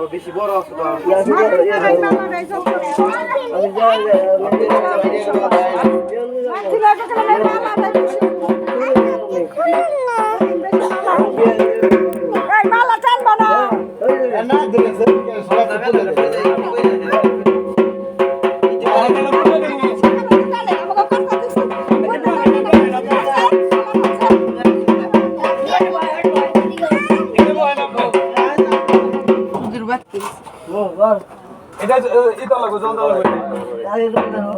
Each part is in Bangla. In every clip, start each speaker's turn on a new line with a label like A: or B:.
A: বেশি বড় এটা এটা লাগবে জল দাও লাগবে আরে জল দাও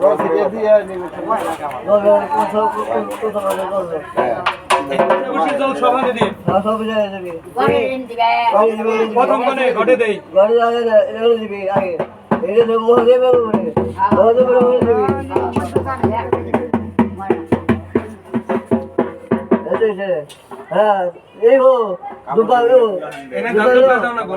A: রস দিয়ে দিয়ে নিবে জল সবাই দিই সব জায়গায় দিবি ঘরে দিবে প্রথম কোণে ঘটে দেই ঘরে আগে এটা দিবি আগে এটা দেব মোহে দেব মোহে দিবি হ্যাঁ এই হো দুবার এনে দাও না